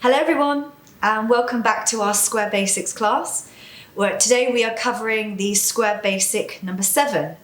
Hello everyone and welcome back to our Square Basics class, where today we are covering the Square Basic number 7.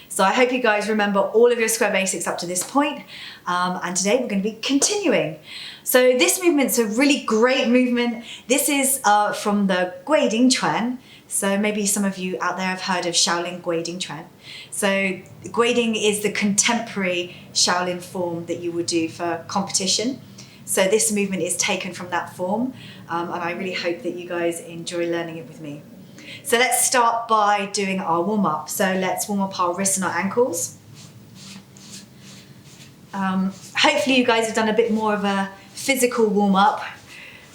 So I hope you guys remember all of your Square Basics up to this point, and today we're going to be continuing. So this movement's a really great movement. This is from the Guiding Quan. So maybe some of you out there have heard of Shaolin Guiding Quan. So Guiding is the contemporary Shaolin form that you would do for competition. So this movement is taken from that form, and I really hope that you guys enjoy learning it with me. So let's start by doing our warm-up. So let's warm up our wrists and our ankles. Hopefully you guys have done a bit more of a physical warm-up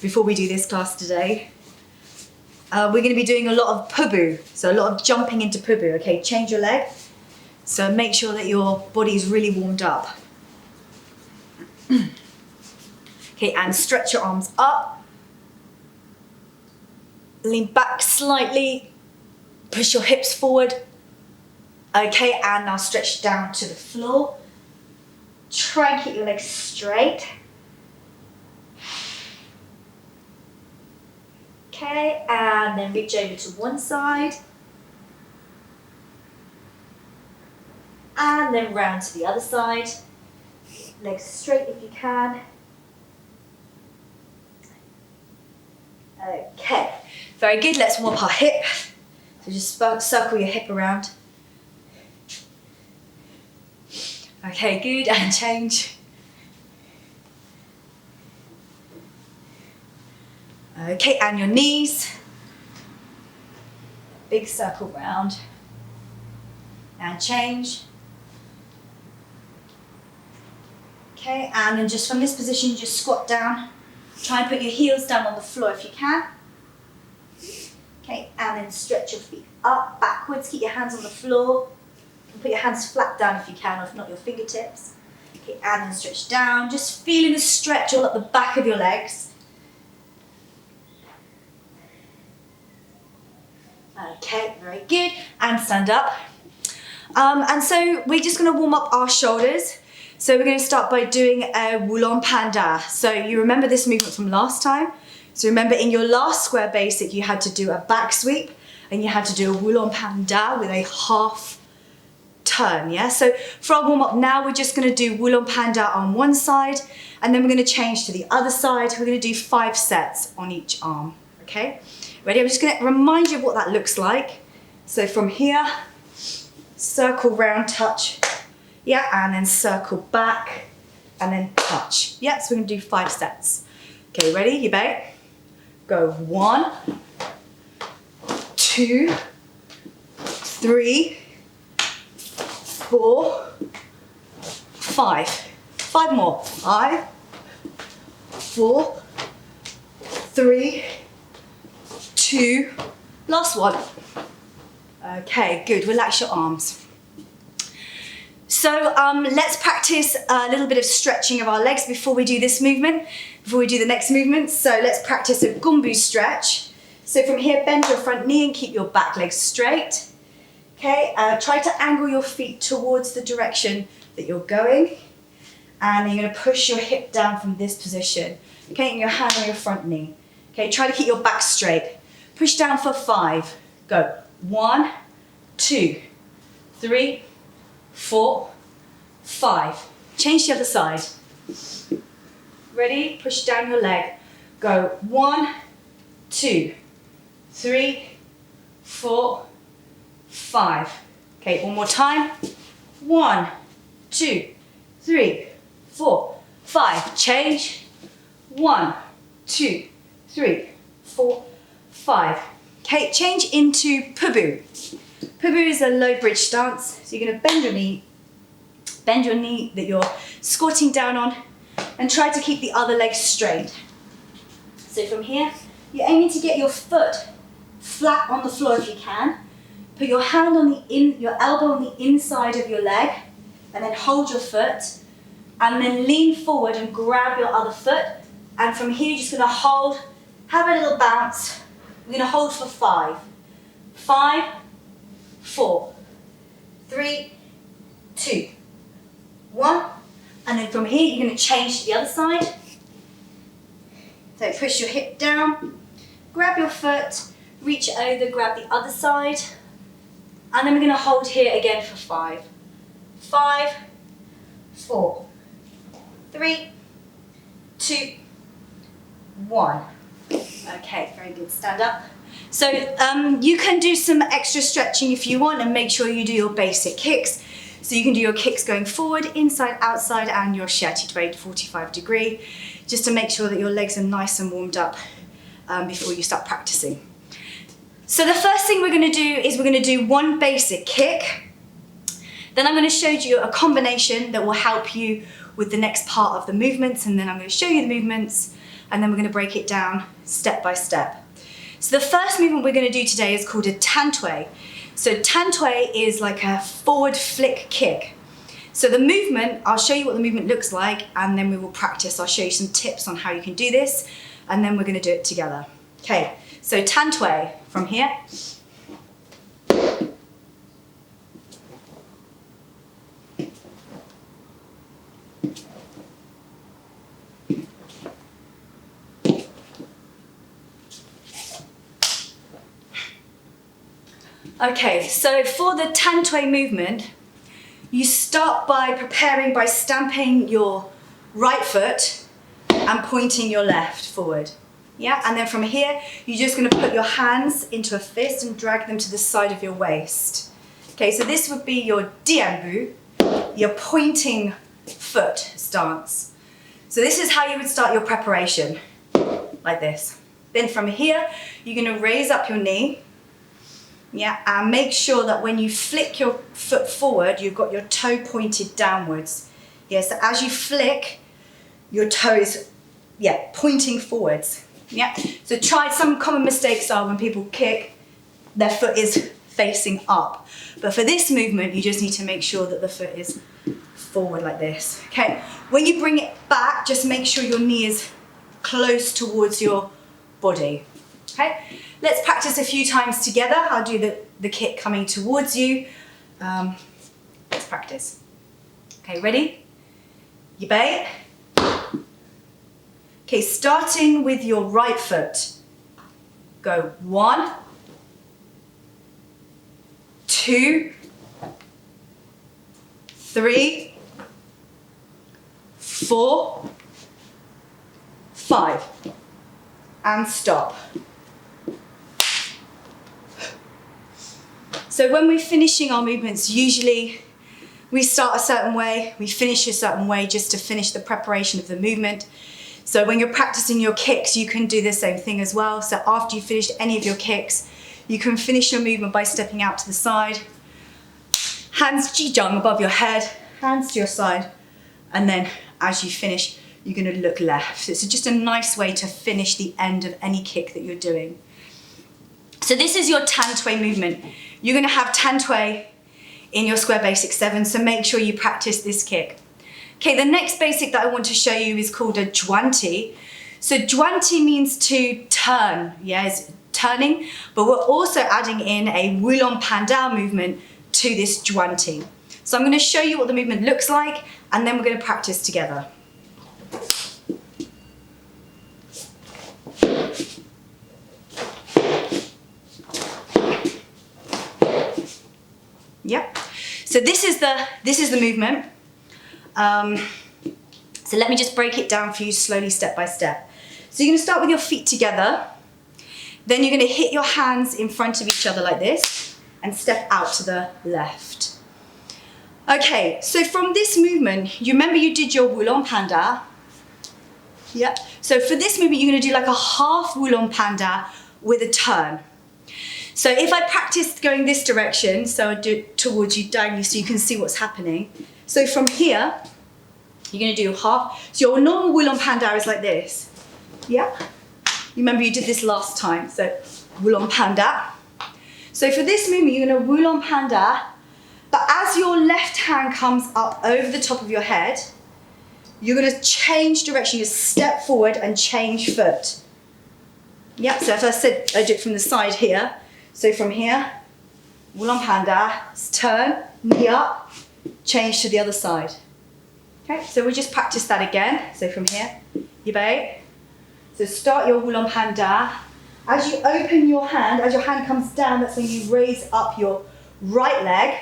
before we do this class today. We're going to be doing a lot of pubu, so a lot of jumping into pubu. Okay, change your leg. So make sure that your body is really warmed up. Okay, and stretch your arms up. Lean back slightly. Push your hips forward. Okay, and now stretch down to the floor. Try and keep your legs straight. Okay, and then reach over to one side. And then round to the other side. Legs straight if you can. Okay, very good. Let's warm up our hip. So just circle your hip around. Okay, good, and change. Okay, and your knees. Big circle round. And change. Okay, and then just from this position, just squat down. Try and put your heels down on the floor if you can. Okay, and then stretch your feet up, backwards. Keep your hands on the floor. You can put your hands flat down if you can, or if not, your fingertips. Okay, and then stretch down. Just feeling the stretch all up the back of your legs. Okay, very good. And stand up. And so we're just going to warm up our shoulders. So we're going to start by doing a Wulong Panda. So you remember this movement from last time. So remember in your last Square Basic you had to do a back sweep and you had to do a Wulong Panda with a half turn, yeah? So for our warm up now we're just going to do Wulong Panda on one side and then we're going to change to the other side. We're going to do 5 sets on each arm, okay? Ready? I'm just going to remind you of what that looks like. So from here, circle round, touch. Yeah, and then circle back, and then touch. Yeah, so we're gonna do 5 sets. Okay, ready? You bet. Go 1, 2, 3, 4, 5. 5 more. 5, 4, 3, 2. Last one. Okay, good. Relax your arms. So let's practice a little bit of stretching of our legs before we do this movement, before we do the next movement. So let's practice a gumbu stretch. So from here, bend your front knee and keep your back leg straight. Okay, try to angle your feet towards the direction that you're going. And you're gonna push your hip down from this position. Okay, and your hand on your front knee. Okay, try to keep your back straight. Push down for 5. Go. 1, 2, 3, 4, 5. Change the other side. Ready? Push down your leg. Go 1, 2, 3, 4, 5. Okay, one more time. 1, 2, 3, 4, 5. Change. 1, 2, 3, 4, 5. Okay, change into pubu. Pubu is a low bridge stance, so you're going to bend your knee that you're squatting down on, and try to keep the other leg straight. So from here, you're aiming to get your foot flat on the floor if you can. Put your hand on your elbow on the inside of your leg, and then hold your foot, and then lean forward and grab your other foot. And from here, you're just going to hold, have a little bounce. We're going to hold for 5. 5, 4, 3, 2, 1. And then from here, you're going to change to the other side. So push your hip down, grab your foot, reach over, grab the other side, and then we're going to hold here again for 5. 5, 4, 3, 2, 1. Okay, very good. Stand up. So you can do some extra stretching if you want, and make sure you do your basic kicks. So you can do your kicks going forward, inside, outside, and your shirty to 45 degree, just to make sure that your legs are nice and warmed up before you start practicing. So the first thing we're going to do is we're going to do one basic kick. Then I'm going to show you a combination that will help you with the next part of the movements, and then I'm going to show you the movements, and then we're going to break it down step by step. So the first movement we're going to do today is called a tan tui. So tan tui is like a forward flick kick. So the movement, I'll show you what the movement looks like, and then we will practice. I'll show you some tips on how you can do this, and then we're going to do it together. Okay, so tan tui from here. Okay, so for the tan tui movement, you start by preparing by stamping your right foot and pointing your left forward. Yeah, and then from here, you're just going to put your hands into a fist and drag them to the side of your waist. Okay, so this would be your dianbu, your pointing foot stance. So this is how you would start your preparation, like this. Then from here, you're going to raise up your knee. Yeah, and make sure that when you flick your foot forward, you've got your toe pointed downwards. Yeah, so as you flick, your toe is, pointing forwards. Yeah, so some common mistakes are when people kick, their foot is facing up. But for this movement, you just need to make sure that the foot is forward like this. Okay, when you bring it back, just make sure your knee is close towards your body. Okay, let's practice a few times together. I'll do the kick coming towards you. Let's practice. Okay, ready? Yibei. Okay, starting with your right foot. Go 1, 2, 3, 4, 5, and stop. So when we're finishing our movements, usually we start a certain way, we finish a certain way just to finish the preparation of the movement. So when you're practicing your kicks, you can do the same thing as well. So after you've finished any of your kicks, you can finish your movement by stepping out to the side. Hands jijang above your head, hands to your side. And then as you finish, you're going to look left. So it's just a nice way to finish the end of any kick that you're doing. So this is your tan tui movement. You're going to have tan tui in your square basic 7, so make sure you practice this kick. Okay, the next basic that I want to show you is called a juanti. So juanti means to turn, it's turning, but we're also adding in a wulong pandao movement to this juanti. So I'm going to show you what the movement looks like, and then we're going to practice together. Yep. So this is the movement. So let me just break it down for you slowly, step by step. So you're going to start with your feet together. Then you're going to hit your hands in front of each other like this and step out to the left. Okay, so from this movement, you remember you did your wulong panda. Yep. So for this movement, you're going to do like a half wulong panda with a turn. So if I practiced going this direction, so I do it towards you diagonally so you can see what's happening. So from here, you're going to do half. So your normal wulong panda is like this. Yeah? You remember you did this last time. So wulong panda. So for this movement, you're going to wulong panda. But as your left hand comes up over the top of your head, you're going to change direction. You step forward and change foot. Yeah, so if I said I do it from the side here. So from here, wulong panda, turn, knee up, change to the other side. Okay, so we'll just practice that again. So from here, yibei. So start your Wulong Panda. As you open your hand, as your hand comes down, that's when you raise up your right leg.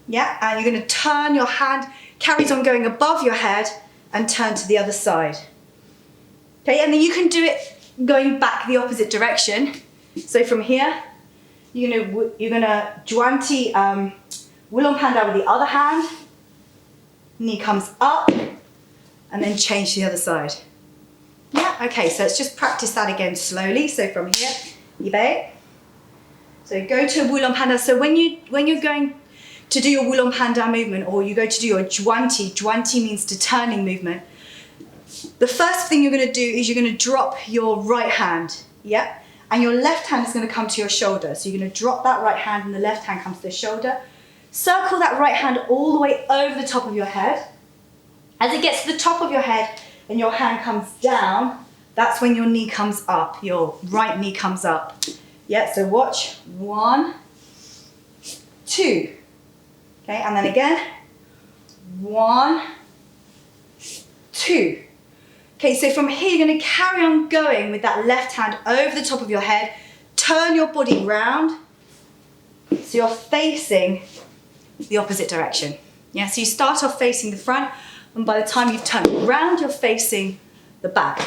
Yeah, and you're going to turn your hand, carries on going above your head and turn to the other side. Okay, and then you can do it going back the opposite direction. So from here, you're gonna Juanti Wulong Panda with the other hand. Knee comes up, and then change to the other side. Yeah, okay, so let's just practice that again slowly. So from here, ibai. So go to Wulong Panda. So when you're going to do your Wulong Panda movement, or you go to do your Juanti means to turning movement, the first thing you're going to do is you're going to drop your right hand, yeah? And your left hand is going to come to your shoulder. So you're going to drop that right hand and the left hand comes to the shoulder. Circle that right hand all the way over the top of your head. As it gets to the top of your head and your hand comes down, that's when your knee comes up, your right knee comes up. Yeah, so watch. 1, 2. Okay, and then again. 1, 2. Okay, so from here, you're going to carry on going with that left hand over the top of your head. Turn your body round so you're facing the opposite direction. Yeah, so you start off facing the front, and by the time you've turned around, you're facing the back.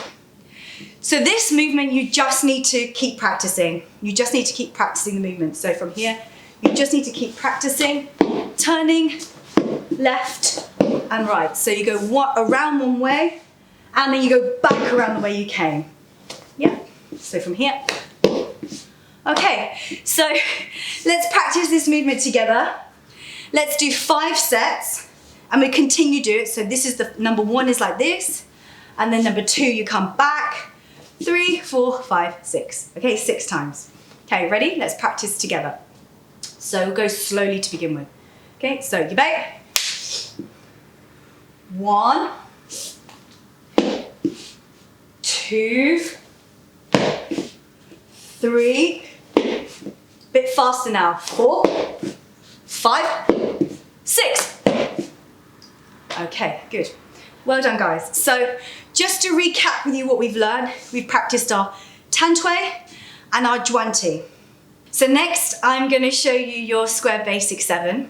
So this movement, you just need to keep practicing. You just need to keep practicing the movement. So from here, you just need to keep practicing, turning left and right. So you go around one way, and then you go back around the way you came. Yeah, so from here. Okay, so let's practice this movement together. Let's do 5 sets, and we continue to do it. So this is the number 1 is like this, and then number 2, you come back, 3, 4, 5, 6. Okay, 6 times. Okay, ready? Let's practice together. So we'll go slowly to begin with. Okay, so you back. 1, 2, 3, bit faster now, 4, 5, 6. Okay, good. Well done, guys. So just to recap with you what we've learned, we've practiced our Tan Tui and our Juanti. So next, I'm going to show you your square basic 7.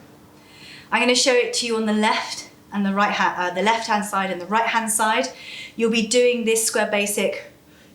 I'm going to show it to you on the left and the right hand, the left hand side and the right hand side. You'll be doing this square basic,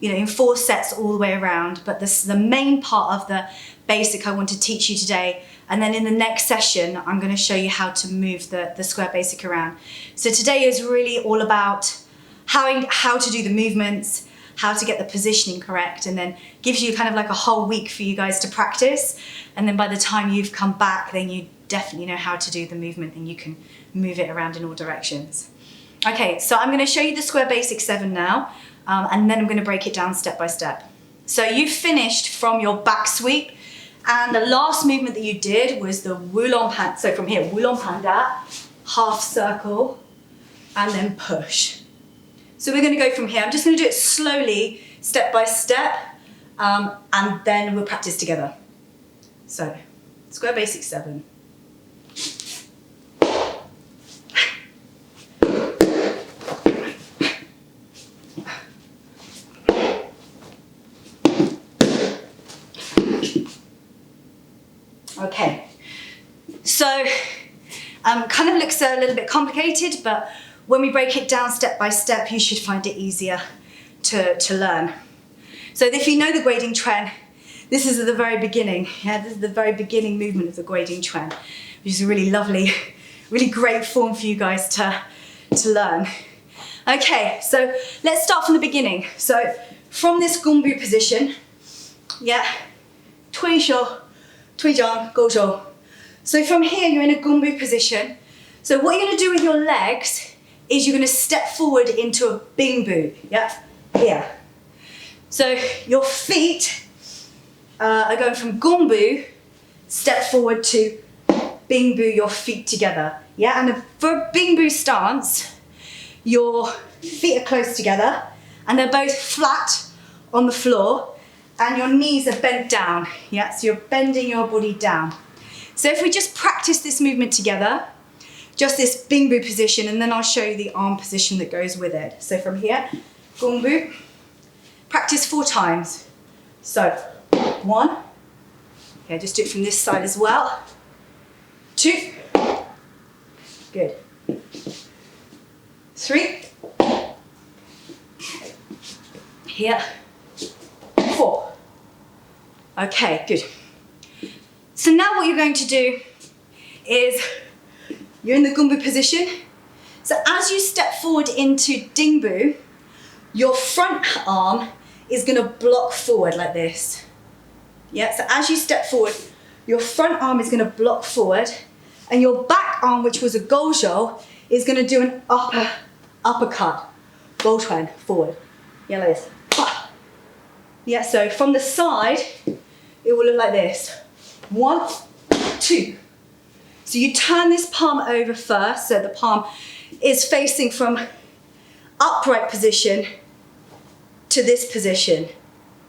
in 4 sets all the way around. But this is the main part of the basic I want to teach you today. And then in the next session, I'm going to show you how to move the square basic around. So today is really all about how to do the movements, how to get the positioning correct, and then gives you kind of like a whole week for you guys to practice. And then by the time you've come back, then you definitely know how to do the movement and you can move it around in all directions. Okay, so I'm going to show you the square basic 7 now, and then I'm going to break it down step by step. So you've finished from your back sweep, and the last movement that you did was the Wulong Panda. So from here, Wulong Panda, half circle, and then push. So we're going to go from here. I'm just going to do it slowly, step by step, and then we'll practice together. So, square basic 7. Okay, so kind of looks a little bit complicated, but when we break it down step by step, you should find it easier to learn. So if you know the Guiding Quan, this is at the very beginning. Yeah, this is the very beginning movement of the Guiding Quan, which is a really lovely, really great form for you guys to learn. Okay, so let's start from the beginning. So from this Gongbu position, yeah, Tui Shou, Tui Jiang, Go Shou. So from here, you're in a Gongbu position. So what you're going to do with your legs is you're going to step forward into a Bingbu, yeah, here. So your feet are going from Gongbu, step forward to Bingbu, your feet together, yeah. And for a Bingbu stance, your feet are close together and they're both flat on the floor and your knees are bent down, yeah. So you're bending your body down. So if we just practice this movement together, just this Bingbu position, and then I'll show you the arm position that goes with it. So from here, Gongbu, practice 4 times. So 1, okay, just do it from this side as well. 2, good. 3, here, 4. Okay, good. So now what you're going to do is, you're in the Gumbu position. So as you step forward into Dingbu, your front arm is going to block forward like this. Yeah, so as you step forward, your front arm is going to block forward, and your back arm, which was a Gouzhou, is going to do an uppercut, Gochuan, forward. Yeah, like this. Yeah, so from the side, it will look like this. 1, 2. So you turn this palm over first, so the palm is facing from upright position to this position.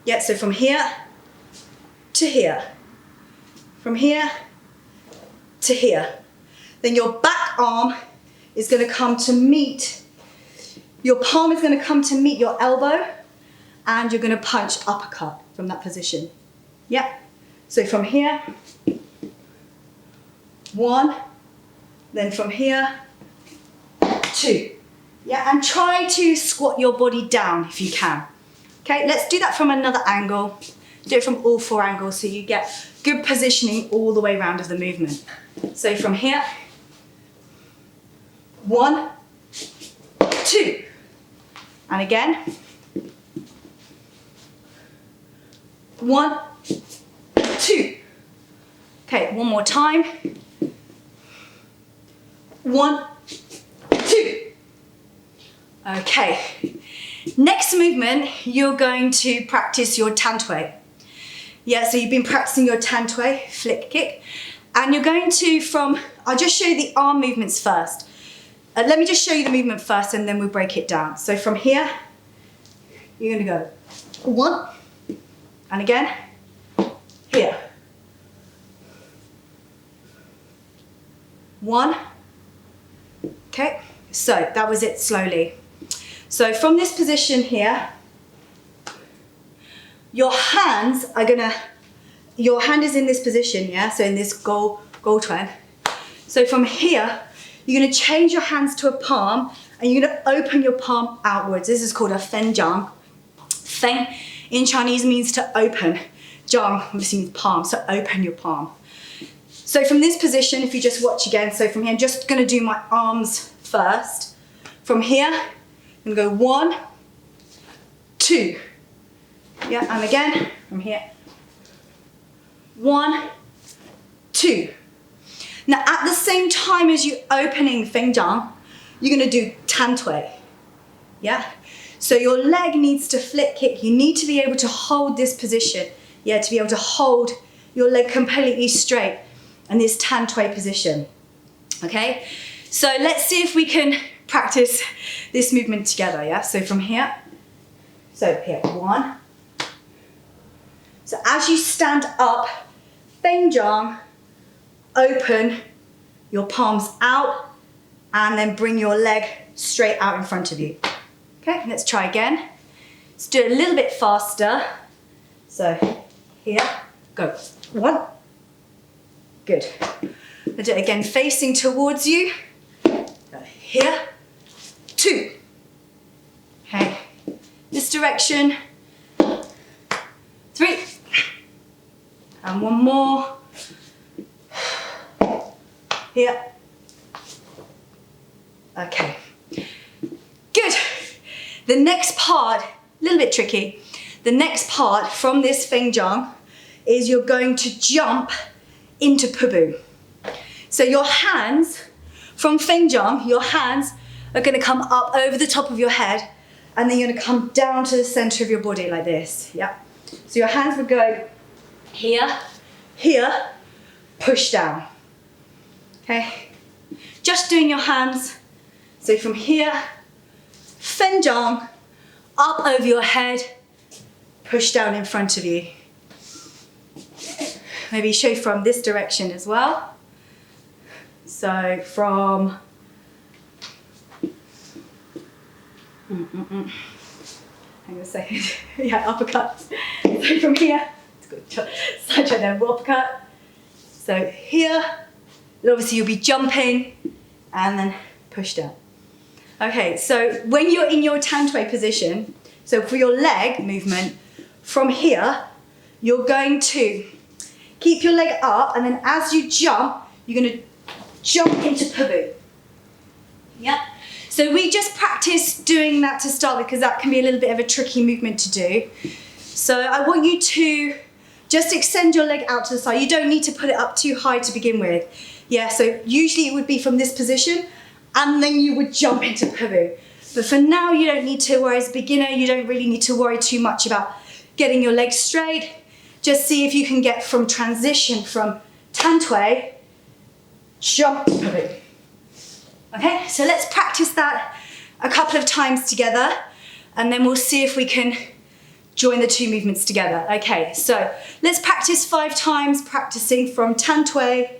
Yeah, so from here to here. From here to here. Then your back arm is going to come to meet, your palm is going to come to meet your elbow, and you're going to punch uppercut from that position. Yeah. So from here, 1, then from here, 2. Yeah, and try to squat your body down if you can. Okay, let's do that from another angle. Do it from all 4 angles so you get good positioning all the way around of the movement. So from here, 1, 2. And again, 1, 2. Okay, one more time. 1, 2. Okay. Next movement, you're going to practice your tan tui. Yeah, so you've been practicing your tan tui, flick kick, and you're going to I'll just show you the arm movements first. Let me just show you the movement first and then we'll break it down. So from here, you're going to go 1, and again, here. 1. Okay, so that was it slowly. So from this position here, your hand is in this position, yeah? So in this Go Chuan. So from here, you're gonna change your hands to a palm and you're gonna open your palm outwards. This is called a Fen Jiang. Fen in Chinese means to open. Jiang obviously means palm, so open your palm. So from this position, if you just watch again, so from here, I'm just gonna do my arms first. From here, I'm gonna go 1, 2. Yeah, and again, from here. 1, 2. Now at the same time as you opening Feng Jiang, you're gonna do tan tui. Yeah? So your leg needs to flick kick. You need to be able to hold this position. Yeah, to be able to hold your leg completely straight in this tan tui position. Okay? So let's see if we can practice this movement together, yeah? So from here, so here, 1. So as you stand up, Feng Jiang, open your palms out and then bring your leg straight out in front of you. Okay, let's try again. Let's do it a little bit faster. So here, go. 1. Good. I'll do it again, facing towards you. Go here. 2. Okay, this direction. 3. And one more. Here. Okay. Good. The next part, a little bit tricky. The next part from this Feng Jiang is you're going to jump into Pubu. So your hands, from Feng Jiang, your hands are going to come up over the top of your head and then you're going to come down to the center of your body like this. Yeah. So your hands would go here, here, push down. Okay. Just doing your hands. So from here, Feng Jiang, up over your head, push down in front of you. Maybe show from this direction as well. So from hang on a second, yeah, uppercut. So from here, it's good, side check there, uppercut. So here, and obviously you'll be jumping and then push down. Okay, so when you're in your Tantway position, so for your leg movement, from here, you're going to keep your leg up, and then as you jump, you're going to jump into Pabu. Yeah? So we just practice doing that to start with, because that can be a little bit of a tricky movement to do. So I want you to just extend your leg out to the side. You don't need to put it up too high to begin with. Yeah, so usually it would be from this position, and then you would jump into Pabu. But for now, you don't need to worry. As a beginner, you don't really need to worry too much about getting your legs straight. Just see if you can get from transition from Tantway, jump to Pabu. Okay, so let's practice that a couple of times together, and then we'll see if we can join the two movements together. Okay, so let's practice 5 times, practicing from Tantway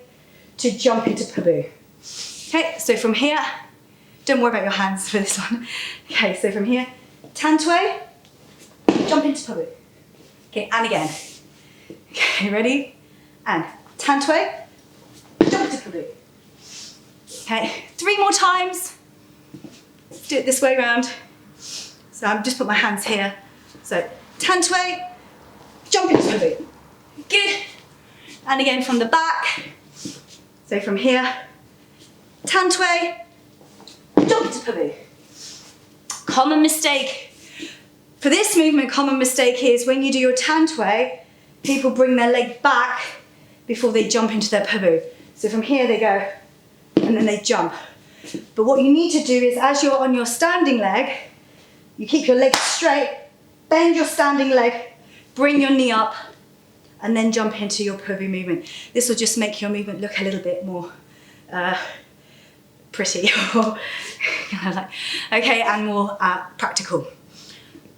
to jump into Pabu. Okay, so from here, don't worry about your hands for this one. Okay, so from here, Tantway, jump into Pabu. Okay, and again. Okay, ready? And Tantway, jump into Pabu. Okay, 3 more times. Let's do it this way around. So I'm just put my hands here. So Tantway, jump into Pabu. Good. And again from the back. So from here, Tantway, jump into Pabu. Common mistake. For this movement, common mistake is when you do your Tantway, people bring their leg back before they jump into their Pabu. So from here they go, and then they jump. But what you need to do is, as you're on your standing leg, you keep your legs straight, bend your standing leg, bring your knee up, and then jump into your Pabu movement. This will just make your movement look a little bit more pretty, okay, and more practical.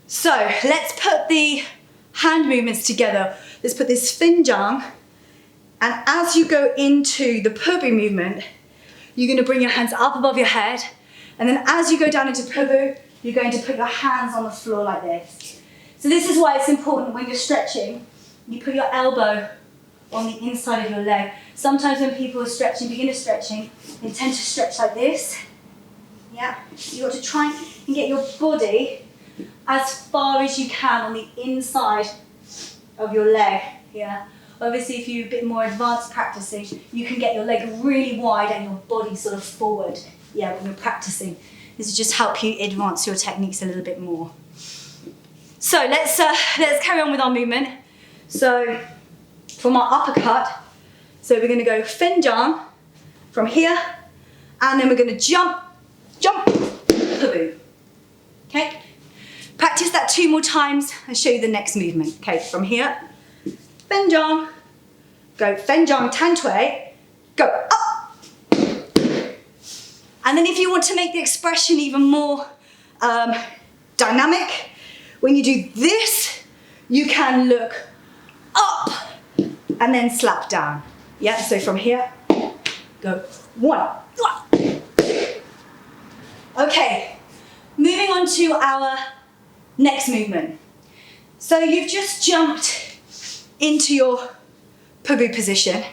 So let's put the hand movements together. Let's put this Finjang, and as you go into the Pabu movement, you're going to bring your hands up above your head, and then as you go down into Pabu, you're going to put your hands on the floor like this. So this is why it's important when you're stretching, you put your elbow on the inside of your leg. Sometimes when people are stretching, beginner stretching, they tend to stretch like this. Yeah, so you've got to try and get your body as far as you can on the inside of your leg. Yeah. Obviously, if you're a bit more advanced practicing, you can get your leg really wide and your body sort of forward. Yeah, when you're practicing. This will just help you advance your techniques a little bit more. So let's carry on with our movement. So from our uppercut, so we're going to go Finjang from here, and then we're going to jump, Pabu. Okay? Practice that 2 more times and show you the next movement. Okay, from here, Finjang, go Finjang Tantway, go up. And then if you want to make the expression even more dynamic, when you do this, you can look up and then slap down. Yeah, so from here, go 1. Okay, moving on to our next movement. So you've just jumped into your Pabu position,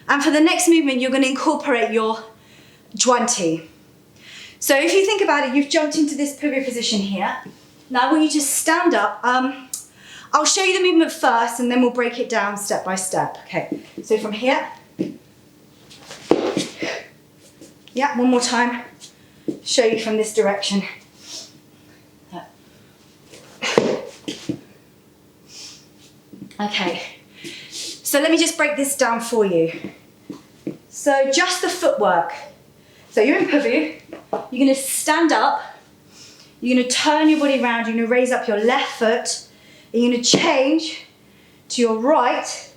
and for the next movement, you're going to incorporate your Juanti. So if you think about it, you've jumped into this Pabu position here. Now I want you to stand up. I'll show you the movement first, and then we'll break it down step by step. Okay, so from here. Yeah, one more time. Show you from this direction. Okay, so let me just break this down for you. So just the footwork. So you're in Pabu, you're going to stand up, you're going to turn your body around, you're going to raise up your left foot, and you're going to change to your right.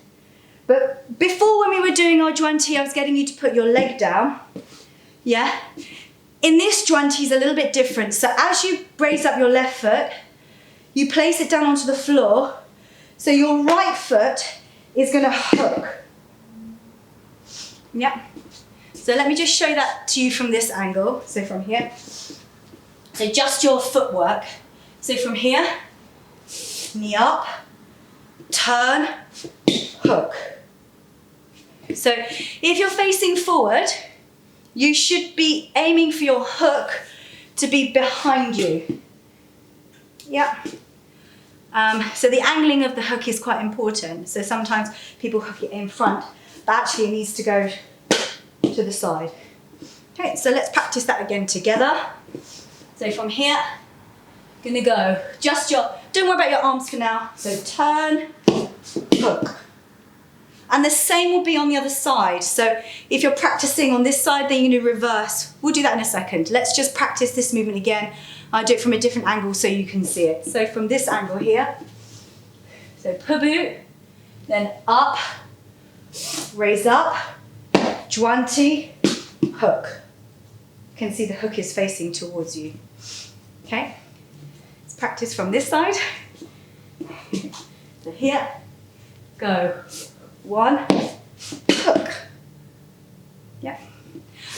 But before, when we were doing our Juanti, I was getting you to put your leg down. Yeah? In this Juanti is a little bit different. So as you raise up your left foot, you place it down onto the floor. So your right foot is going to hook. Yeah. So let me just show that to you from this angle. So from here. So just your footwork. So from here, knee up, turn, hook. So if you're facing forward, you should be aiming for your hook to be behind you. Yeah. So the angling of the hook is quite important. So sometimes people hook it in front, but actually it needs to go to the side. Okay, so let's practice that again together. So from here, gonna go, don't worry about your arms for now. So turn, hook. And the same will be on the other side. So if you're practicing on this side, then you're gonna reverse. We'll do that in a second. Let's just practice this movement again. I'll do it from a different angle so you can see it. So from this angle here, so pubu, then up, raise up, juanti, hook. You can see the hook is facing towards you. Okay, let's practice from this side. So here, go, one, hook. Yeah.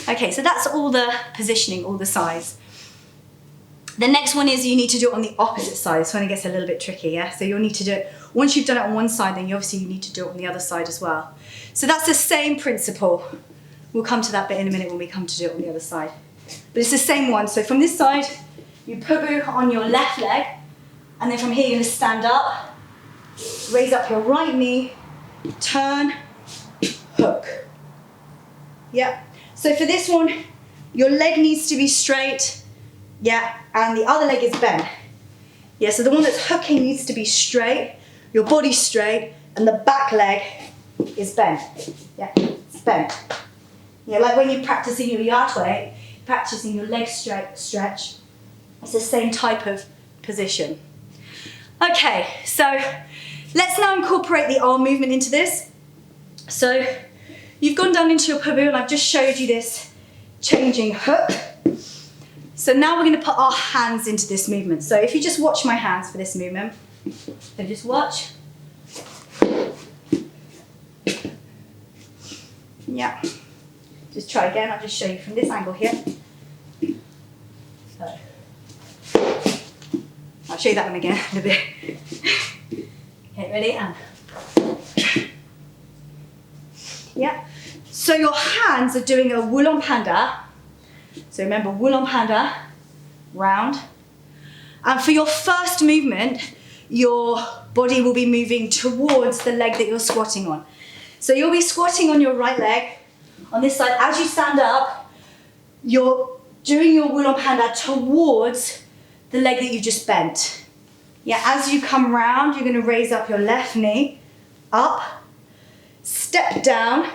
Okay, so that's all the positioning, all the sides. The next one is you need to do it on the opposite side. This one gets a little bit tricky, yeah? So you'll need to do it, once you've done it on one side, then you need to do it on the other side as well. So that's the same principle. We'll come to that bit in a minute when we come to do it on the other side. But it's the same one. So from this side, you pubu on your left leg, and then from here you're gonna stand up, raise up your right knee, turn, hook. Yeah. So for this one, your leg needs to be straight, yeah, and the other leg is bent. Yeah, so the one that's hooking needs to be straight, your body straight, and the back leg is bent. Yeah, it's bent. Yeah, like when you're practicing your yatwei, practicing your leg stretch, it's the same type of position. Okay, so let's now incorporate the arm movement into this. So you've gone down into your pubu, and I've just showed you this changing hook. So now we're going to put our hands into this movement. So if you just watch my hands for this movement, so just watch. Yeah. Just try again. I'll just show you from this angle here. So I'll show you that one again in a bit. Okay, ready? And yeah. So your hands are doing a wulong panda. So remember, wulong panda, round. And for your first movement, your body will be moving towards the leg that you're squatting on. So you'll be squatting on your right leg. On this side, as you stand up, you're doing your wulong panda towards the leg that you just bent. Yeah, as you come round, you're going to raise up your left knee, up, step down,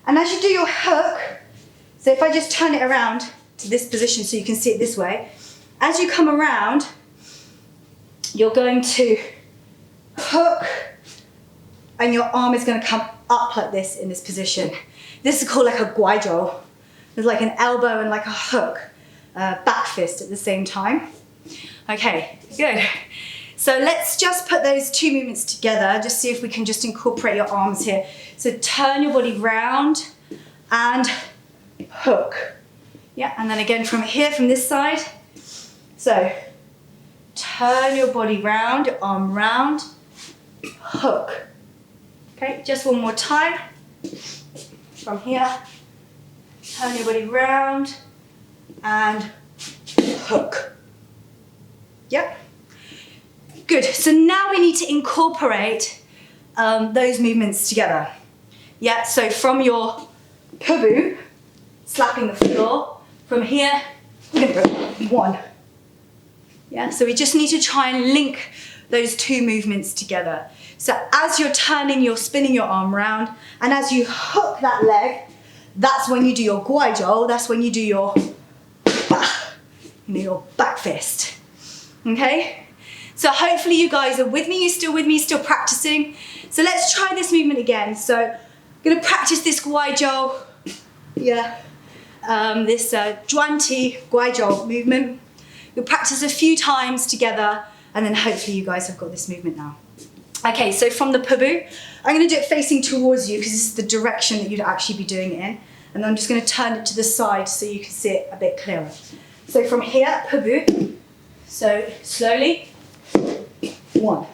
and as you do your hook, so if I just turn it around to this position so you can see it this way, as you come around, you're going to hook, and your arm is going to come up like this in this position. This is called like a guizhou. There's like an elbow and like a hook, back fist at the same time. Okay, good. So let's just put those two movements together, just see if we can just incorporate your arms here. So turn your body round and hook. Yeah, and then again from here, from this side. So turn your body round, your arm round, hook. Okay, just one more time. From here, turn your body round and hook. Yep. Good. So now we need to incorporate those movements together. Yeah, so from your pubu, slapping the floor, from here, we're going to go one. Yeah, so we just need to try and link those two movements together. So as you're turning, you're spinning your arm round, and as you hook that leg, that's when you do your guizhou, that's when you do your back fist. Okay? So hopefully you guys are with me, you're still with me, still practicing. So let's try this movement again. So I'm gonna practice this guizhou, yeah, this juanti guizhou movement. We'll practice a few times together, and then hopefully you guys have got this movement now. Okay, so from the pubu, I'm going to do it facing towards you because this is the direction that you'd actually be doing it in. And I'm just going to turn it to the side so you can see it a bit clearer. So from here, pubu, So slowly, 1.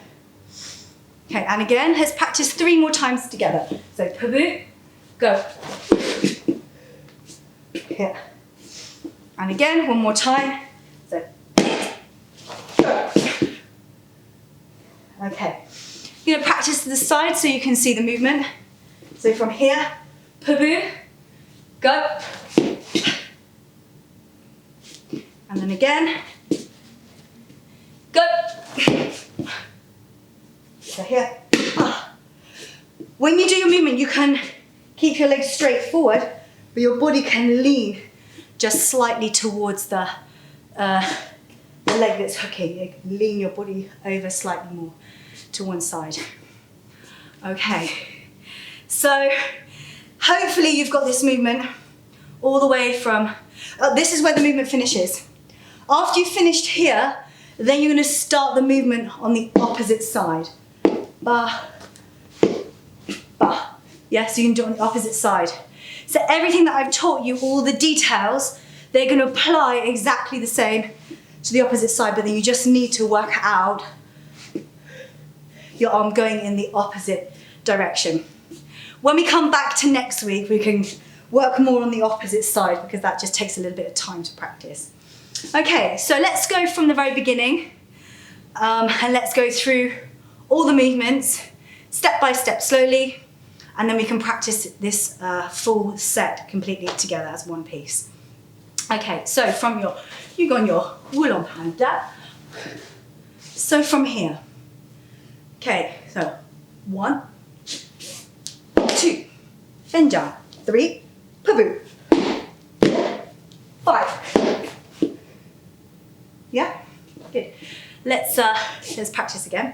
Okay, and again, let's practice 3 more times together. So pabu, go. Here. And again, 1 more time. So go. Okay. You're going to practice to the side so you can see the movement. So from here, pabu, go. And then again, go. So here. When you do your movement, you can keep your legs straight forward, but your body can lean just slightly towards the leg that's hooking. You can lean your body over slightly more to one side. Okay, so hopefully you've got this movement all the way from, this is where the movement finishes. After you've finished here, then you're going to start the movement on the opposite side. Ba, ba. Yeah, so you can do it on the opposite side. So everything that I've taught you, all the details, they're going to apply exactly the same to the opposite side, but then you just need to work out your arm going in the opposite direction. When we come back to next week, we can work more on the opposite side because that just takes a little bit of time to practice. Okay, so let's go from the very beginning and let's go through all the movements step by step slowly, and then we can practice this full set completely together as one piece. Okay, so from your, you got your Wulong Panda. So from here. Okay, so 1, 2, Fenjang, 3, Pabu, 5. Yeah, good. Let's practice again.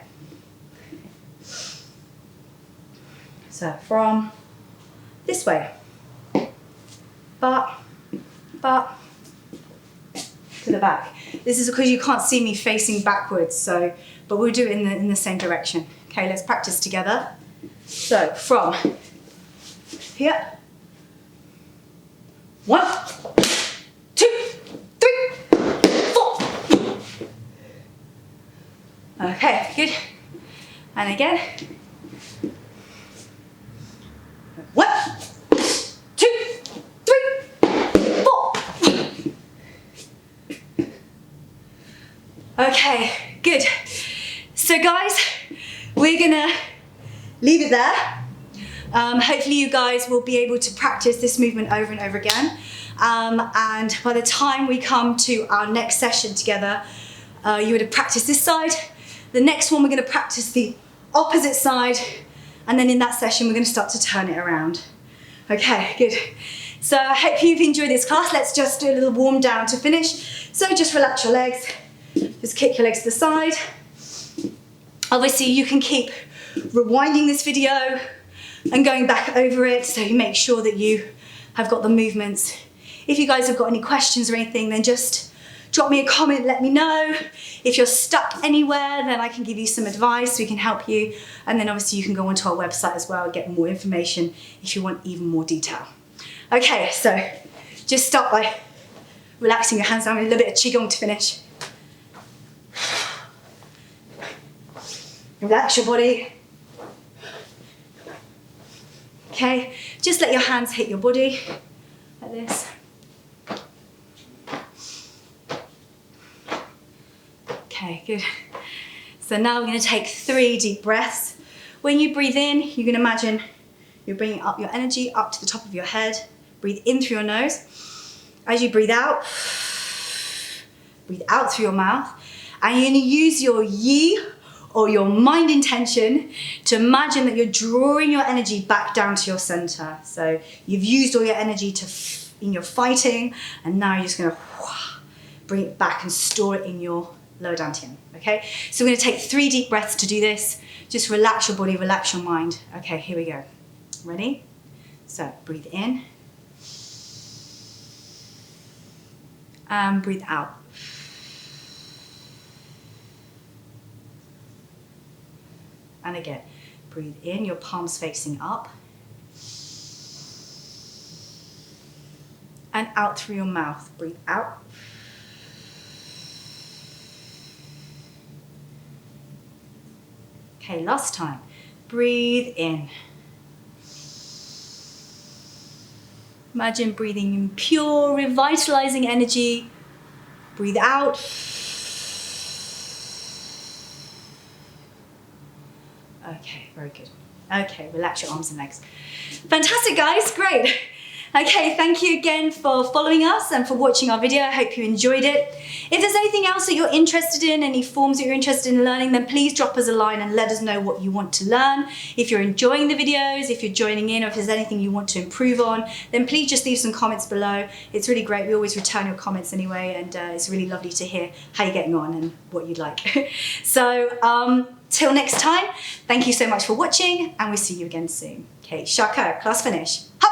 So from this way, but to the back. This is because you can't see me facing backwards, so but we'll do it in the same direction. Okay, let's practice together. So from here, 1, 2, 3, 4. Okay, good. And again. 1, 2, 3, 4. Okay, good. So guys, we're gonna leave it there. Hopefully you guys will be able to practice this movement over and over again. And by the time we come to our next session together, you would have practiced this side. The next one, we're gonna practice the opposite side. And then in that session, we're gonna start to turn it around. Okay, good. So I hope you've enjoyed this class. Let's just do a little warm down to finish. So just relax your legs. Just kick your legs to the side. Obviously, you can keep rewinding this video and going back over it, so you make sure that you have got the movements. If you guys have got any questions or anything, then just drop me a comment, let me know. If you're stuck anywhere, then I can give you some advice, we can help you. And then obviously you can go onto our website as well and get more information if you want even more detail. Okay, so just start by relaxing your hands down with a little bit of Qigong to finish. Relax your body. Okay, just let your hands hit your body like this. Okay, good. So now we're going to take 3 deep breaths. When you breathe in, you can imagine you're bringing up your energy up to the top of your head. Breathe in through your nose. As you breathe out through your mouth. And you're going to use your yi or your mind intention to imagine that you're drawing your energy back down to your center. So you've used all your energy in your fighting, and now you're just going to bring it back and store it in your lower dantian. Okay, so we're going to take 3 deep breaths to do this. Just relax your body, relax your mind. Okay, here we go. Ready? So breathe in and breathe out. And again, breathe in, your palms facing up. And out through your mouth. Breathe out. Okay, last time. Breathe in. Imagine breathing in pure, revitalizing energy. Breathe out. Okay, very good. Okay, relax your arms and legs. Fantastic, guys, great. Okay, thank you again for following us and for watching our video. I hope you enjoyed it. If there's anything else that you're interested in, any forms that you're interested in learning, then please drop us a line and let us know what you want to learn. If you're enjoying the videos, if you're joining in, or if there's anything you want to improve on, then please just leave some comments below. It's really great. We always return your comments anyway, and it's really lovely to hear how you're getting on and what you'd like. So, till next time, thank you so much for watching, and we'll see you again soon. Okay, Shaka, class finish. Hop!